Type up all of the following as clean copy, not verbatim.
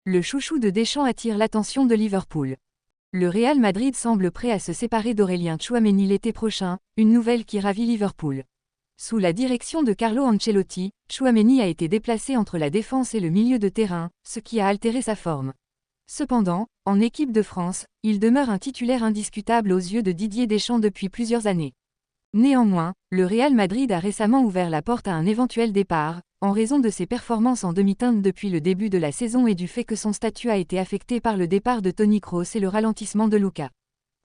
Le chouchou de Deschamps attire l'attention de Liverpool. Le Real Madrid semble prêt à se séparer d'Aurélien Tchouaméni l'été prochain, une nouvelle qui ravit Liverpool. Sous la direction de Carlo Ancelotti, Tchouaméni a été déplacé entre la défense et le milieu de terrain, ce qui a altéré sa forme. Cependant, en équipe de France, il demeure un titulaire indiscutable aux yeux de Didier Deschamps depuis plusieurs années. Néanmoins, le Real Madrid a récemment ouvert la porte à un éventuel départ, en raison de ses performances en demi-teinte depuis le début de la saison et du fait que son statut a été affecté par le départ de Toni Kroos et le ralentissement de Luka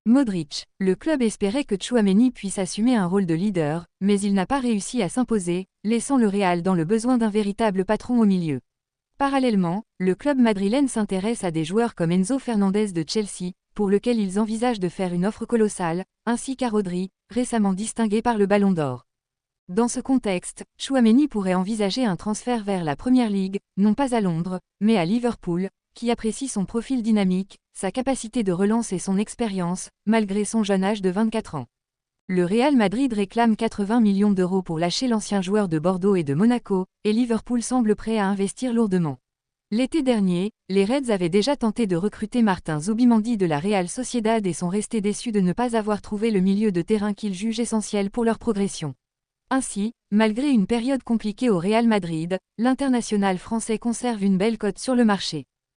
Modric. Le club espérait que Tchouaméni puisse assumer un rôle de leader, mais il n'a pas réussi à s'imposer, laissant le Real dans le besoin d'un véritable patron au milieu. Parallèlement, le club madrilène s'intéresse à des joueurs comme Enzo Fernandez de Chelsea, pour lequel ils envisagent de faire une offre colossale, ainsi qu'à Rodri, récemment distingué par le Ballon d'Or. Dans ce contexte, Tchouaméni pourrait envisager un transfert vers la Premier League, non pas à Londres, mais à Liverpool, qui apprécie son profil dynamique, sa capacité de relance et son expérience, malgré son jeune âge de 24 ans. Le Real Madrid réclame 80 millions d'euros pour lâcher l'ancien joueur de Bordeaux et de Monaco, et Liverpool semble prêt à investir lourdement. L'été dernier, les Reds avaient déjà tenté de recruter Martin Zubimendi de la Real Sociedad et sont restés déçus de ne pas avoir trouvé le milieu de terrain qu'ils jugent essentiel pour leur progression. Ainsi, malgré une période compliquée au Real Madrid, l'international français conserve une belle cote sur le marché.